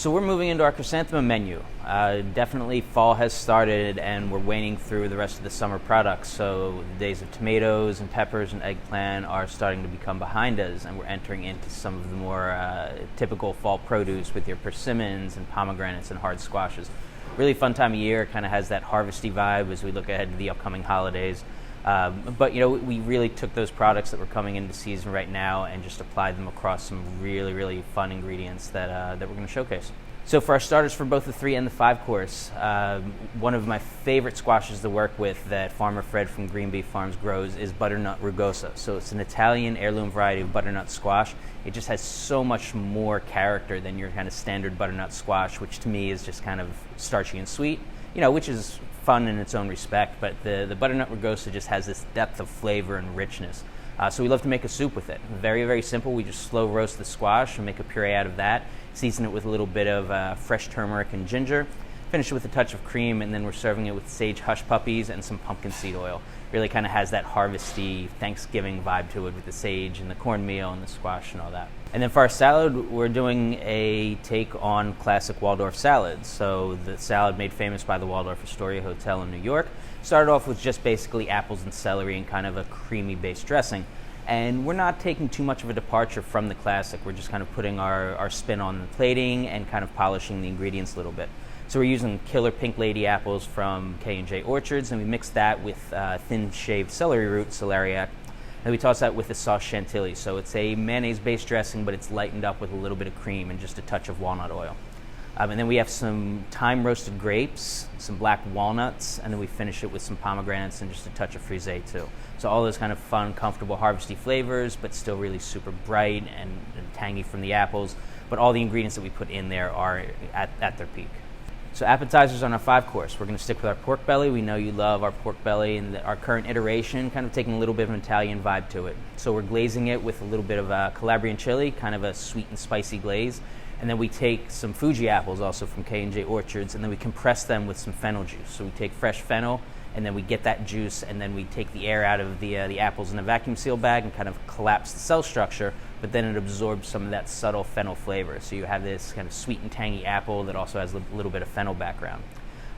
So we're moving into our Chrysanthemum menu. Definitely fall has started and we're waning through the rest of the summer products. So the days of tomatoes and peppers and eggplant are starting to become behind us, and we're entering into some of the more typical fall produce with your persimmons and pomegranates and hard squashes. Really fun time of year, kind of has that harvesty vibe as we look ahead to the upcoming holidays. But we really took those products that were coming into season right now and just applied them across some really, really fun ingredients that we're going to showcase. So for our starters for both the 3 and the 5 course, one of my favorite squashes to work with that Farmer Fred from Green Bee Farms grows is butternut rugosa. So it's an Italian heirloom variety of butternut squash. It just has so much more character than your kind of standard butternut squash, which to me is just kind of starchy and sweet, which is fun in its own respect, but the butternut rugosa just has this depth of flavor and richness. So we love to make a soup with it. Very, very simple. We just slow roast the squash and make a puree out of that. Season it with a little bit of fresh turmeric and ginger. Finish it with a touch of cream, and then we're serving it with sage hush puppies and some pumpkin seed oil. Really kind of has that harvesty Thanksgiving vibe to it with the sage and the cornmeal and the squash and all that. And then for our salad, we're doing a take on classic Waldorf salads. So the salad made famous by the Waldorf Astoria Hotel in New York started off with just basically apples and celery and kind of a creamy based dressing. And we're not taking too much of a departure from the classic. We're just kind of putting our spin on the plating and kind of polishing the ingredients a little bit. So we're using killer pink lady apples from K&J Orchards, and we mix that with thin shaved celery root, celeriac, and we toss that with a sauce chantilly. So it's a mayonnaise-based dressing, but it's lightened up with a little bit of cream and just a touch of walnut oil. And then we have some thyme-roasted grapes, some black walnuts, and then we finish it with some pomegranates and just a touch of frisée too. So all those kind of fun, comfortable, harvesty flavors, but still really super bright and tangy from the apples. But all the ingredients that we put in there are at their peak. So appetizers on our 5 course. We're going to stick with our pork belly. We know you love our pork belly, and our current iteration kind of taking a little bit of an Italian vibe to it. So we're glazing it with a little bit of Calabrian chili, kind of a sweet and spicy glaze. And then we take some Fuji apples also from K&J Orchards, and then we compress them with some fennel juice. So we take fresh fennel, and then we get that juice, and then we take the air out of the apples in a vacuum seal bag and kind of collapse the cell structure, but then it absorbs some of that subtle fennel flavor. So you have this kind of sweet and tangy apple that also has a little bit of fennel background.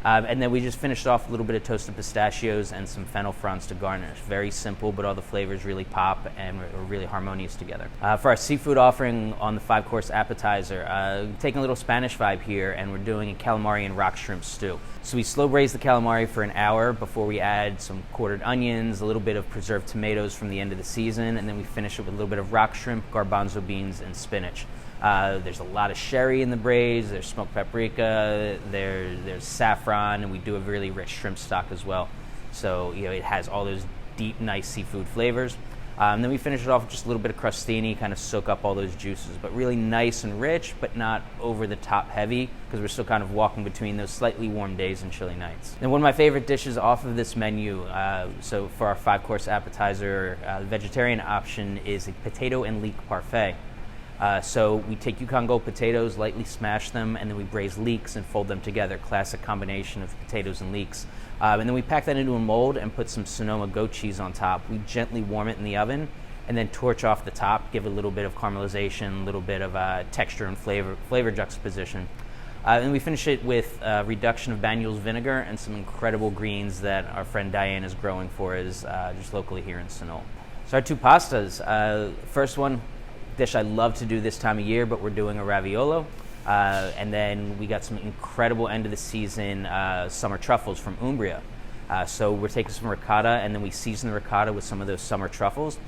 And then we just finished off a little bit of toasted pistachios and some fennel fronds to garnish. Very simple, but all the flavors really pop and are really harmonious together. For our seafood offering on the 5-course appetizer, taking a little Spanish vibe here, and we're doing a calamari and rock shrimp stew. So we slow braise the calamari for an hour before we add some quartered onions, a little bit of preserved tomatoes from the end of the season, and then we finish it with a little bit of rock shrimp, garbanzo beans, and spinach. There's a lot of sherry in the braise, there's smoked paprika, there's saffron, and we do a really rich shrimp stock as well. So it has all those deep, nice seafood flavors. Then we finish it off with just a little bit of crostini, kind of soak up all those juices, but really nice and rich, but not over the top heavy, because we're still kind of walking between those slightly warm days and chilly nights. And one of my favorite dishes off of this menu, so for our 5-course appetizer, the vegetarian option is a potato and leek parfait. So we take Yukon Gold potatoes, lightly smash them, and then we braise leeks and fold them together. Classic combination of potatoes and leeks. And then we pack that into a mold and put some Sonoma goat cheese on top. We gently warm it in the oven and then torch off the top, give it a little bit of caramelization, a little bit of texture and flavor juxtaposition. And we finish it with a reduction of Banyuls vinegar and some incredible greens that our friend Diane is growing for us just locally here in Sunol. So our 2 pastas. First one, dish I love to do this time of year, but we're doing a raviolo. And then we got some incredible end of the season summer truffles from Umbria. So we're taking some ricotta, and then we season the ricotta with some of those summer truffles.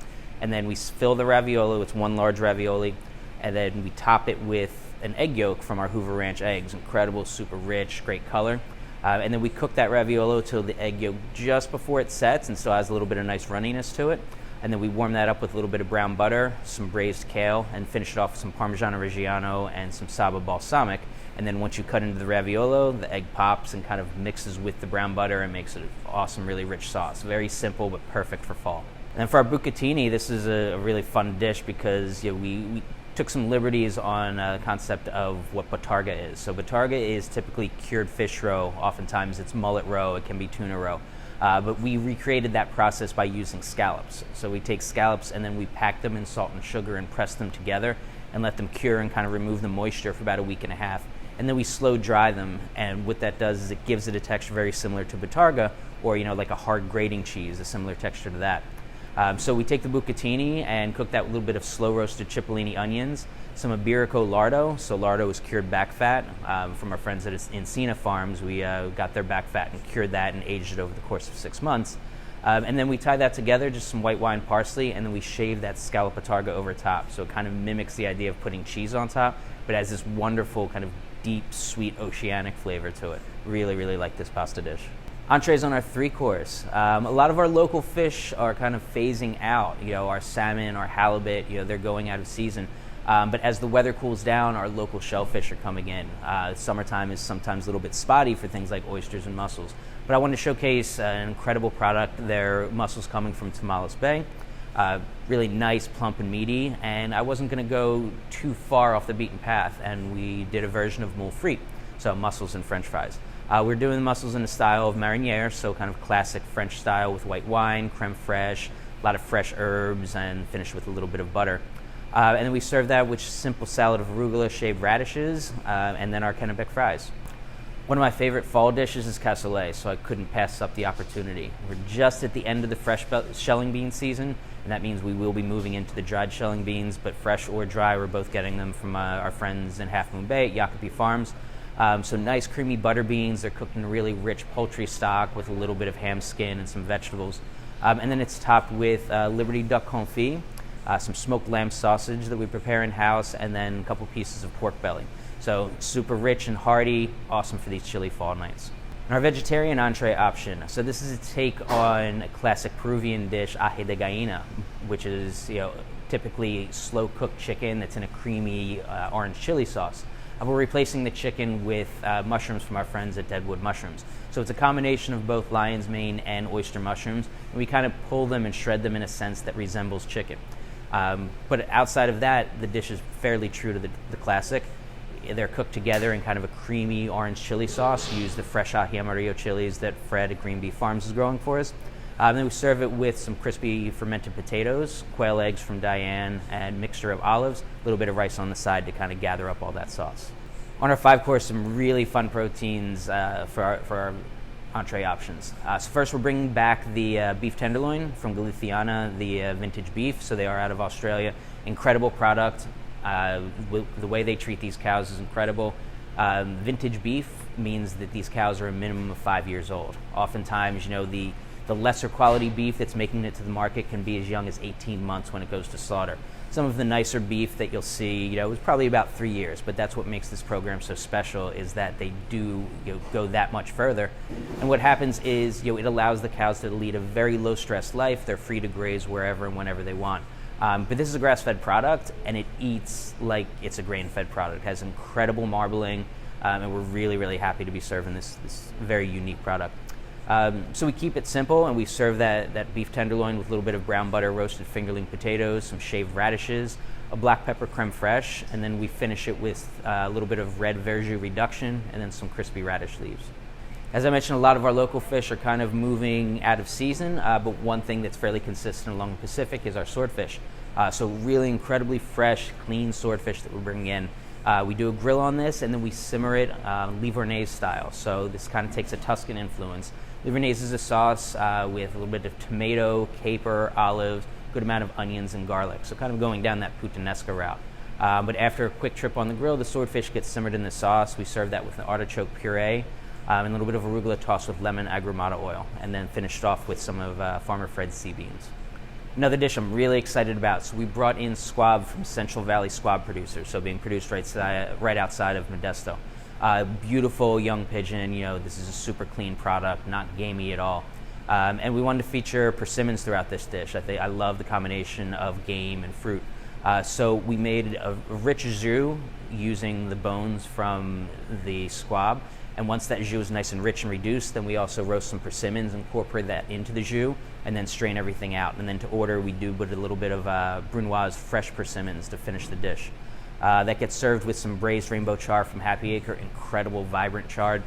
And then we fill the raviolo, it's 1 large ravioli, and then we top it with an egg yolk from our Hoover Ranch eggs. Incredible, super rich, great color. And then we cook that raviolo till the egg yolk just before it sets and still has a little bit of nice runniness to it. And then we warm that up with a little bit of brown butter, some braised kale, and finish it off with some Parmigiano Reggiano and some Saba balsamic. And then once you cut into the raviolo, the egg pops and kind of mixes with the brown butter and makes it an awesome, really rich sauce. Very simple, but perfect for fall. And then for our bucatini, this is a really fun dish because we took some liberties on the concept of what botarga is. So botarga is typically cured fish roe. Oftentimes it's mullet roe, it can be tuna roe. But we recreated that process by using scallops. So we take scallops and then we pack them in salt and sugar and press them together and let them cure and kind of remove the moisture for about a week and a half. and then we slow dry them. And what that does is it gives it a texture very similar to Bottarga, or like a hard grating cheese, a similar texture to that. So we take the bucatini and cook that with a little bit of slow roasted cipollini onions, some Iberico lardo. So lardo is cured back fat from our friends at Encina Farms. We got their back fat and cured that and aged it over the course of 6 months. And then we tie that together, just some white wine parsley, and then we shave that scallop Bottarga over top. So it kind of mimics the idea of putting cheese on top, but has this wonderful kind of deep, sweet, oceanic flavor to it. Really, really like this pasta dish. Entrees on our 3-course. A lot of our local fish are kind of phasing out. Our salmon, our halibut, they're going out of season. But as the weather cools down, our local shellfish are coming in. Summertime is sometimes a little bit spotty for things like oysters and mussels. But I wanted to showcase an incredible product. They're mussels coming from Tamales Bay. Really nice, plump, and meaty. And I wasn't going to go too far off the beaten path, and we did a version of moule frite, so mussels and French fries. We're doing the mussels in the style of mariniere, so kind of classic French style with white wine, creme fraiche, a lot of fresh herbs, and finished with a little bit of butter. And then we serve that with simple salad of arugula, shaved radishes, and then our Kennebec fries. One of my favorite fall dishes is cassoulet, so I couldn't pass up the opportunity. We're just at the end of the fresh shelling bean season, and that means we will be moving into the dried shelling beans, but fresh or dry, we're both getting them from our friends in Half Moon Bay at Yacopi Farms. So nice creamy butter beans. They're cooked in a really rich poultry stock with a little bit of ham skin and some vegetables. And then it's topped with Liberty duck confit, some smoked lamb sausage that we prepare in-house, and then a couple pieces of pork belly. So super rich and hearty, awesome for these chilly fall nights. And our vegetarian entree option. So this is a take on a classic Peruvian dish, aje de gallina, which is typically slow-cooked chicken that's in a creamy orange chili sauce. We're replacing the chicken with mushrooms from our friends at Deadwood Mushrooms. So it's a combination of both lion's mane and oyster mushrooms, and we kind of pull them and shred them in a sense that resembles chicken. But outside of that, the dish is fairly true to the classic. They're cooked together in kind of a creamy orange chili sauce. We use the fresh ají amarillo chilies that Fred at Green Beef Farms is growing for us. Then we serve it with some crispy fermented potatoes, quail eggs from Diane, and mixture of olives, a little bit of rice on the side to kind of gather up all that sauce. On our 5-course, some really fun proteins for our entree options. So first, we're bringing back the beef tenderloin from Galiciana, the vintage beef. So they are out of Australia. Incredible product. The way they treat these cows is incredible. Vintage beef means that these cows are a minimum of 5 years old. Oftentimes, the lesser quality beef that's making it to the market can be as young as 18 months when it goes to slaughter. Some of the nicer beef that you'll see, is probably about 3 years, but that's what makes this program so special, is that they do go that much further. And what happens is, it allows the cows to lead a very low-stress life. They're free to graze wherever and whenever they want. But this is a grass-fed product, and it eats like it's a grain-fed product. It has incredible marbling, and we're really, really happy to be serving this very unique product. So we keep it simple, and we serve that beef tenderloin with a little bit of brown butter, roasted fingerling potatoes, some shaved radishes, a black pepper creme fraiche, and then we finish it with a little bit of red verjus reduction, and then some crispy radish leaves. As I mentioned, a lot of our local fish are kind of moving out of season, but one thing that's fairly consistent along the Pacific is our swordfish. So really incredibly fresh, clean swordfish that we're bringing in. We do a grill on this, and then we simmer it Livornese style. So this kind of takes a Tuscan influence. Livornese is a sauce with a little bit of tomato, caper, olives, good amount of onions and garlic. So kind of going down that puttanesca route. But after a quick trip on the grill, the swordfish gets simmered in the sauce. We serve that with an artichoke puree and a little bit of arugula tossed with lemon agrumata oil, and then finished off with some of Farmer Fred's sea beans. Another dish I'm really excited about. So we brought in squab from Central Valley Squab Producers, so being produced right outside of Modesto. Beautiful young pigeon. This is a super clean product, not gamey at all. And we wanted to feature persimmons throughout this dish. I love the combination of game and fruit. So we made a rich jus using the bones from the squab. And once that jus is nice and rich and reduced, then we also roast some persimmons, incorporate that into the jus, and then strain everything out. And then to order, we do put a little bit of Brunoise fresh persimmons to finish the dish. That gets served with some braised rainbow char from Happy Acre, incredible, vibrant chard,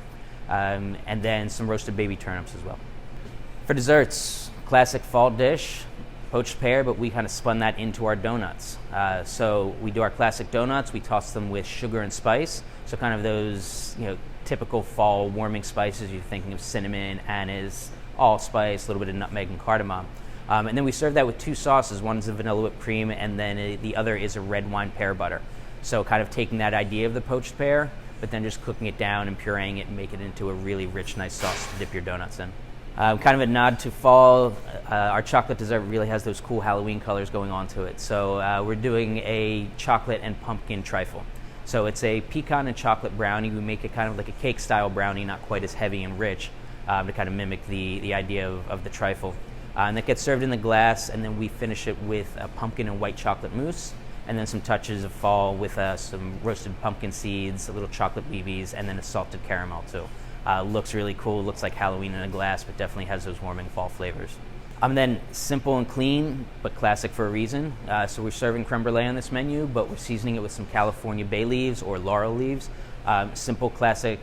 and then some roasted baby turnips as well. For desserts, classic fall dish, poached pear, but we kind of spun that into our donuts. So we do our classic donuts. We toss them with sugar and spice. So kind of those, typical fall warming spices. You're thinking of cinnamon, anise, allspice, a little bit of nutmeg and cardamom. And then we serve that with two sauces. One's a vanilla whipped cream, and then the other is a red wine pear butter. So kind of taking that idea of the poached pear, but then just cooking it down and pureeing it and make it into a really rich, nice sauce to dip your donuts in. Kind of a nod to fall. Our chocolate dessert really has those cool Halloween colors going on to it. So we're doing a chocolate and pumpkin trifle. So it's a pecan and chocolate brownie. We make it kind of like a cake style brownie, not quite as heavy and rich, to kind of mimic the idea of the trifle. And that gets served in the glass, and then we finish it with a pumpkin and white chocolate mousse, and then some touches of fall with some roasted pumpkin seeds, a little chocolate BBs, and then a salted caramel too. Looks really cool, looks like Halloween in a glass, but definitely has those warming fall flavors. Then simple and clean, but classic for a reason. So we're serving creme brulee on this menu, but we're seasoning it with some California bay leaves or laurel leaves. Simple, classic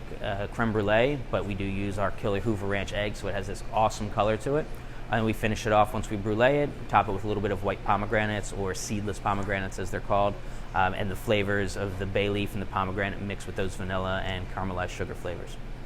creme brulee, but we do use our killer Hoover Ranch egg, so it has this awesome color to it. And we finish it off once we brulee it, top it with a little bit of white pomegranates, or seedless pomegranates as they're called, and the flavors of the bay leaf and the pomegranate mixed with those vanilla and caramelized sugar flavors.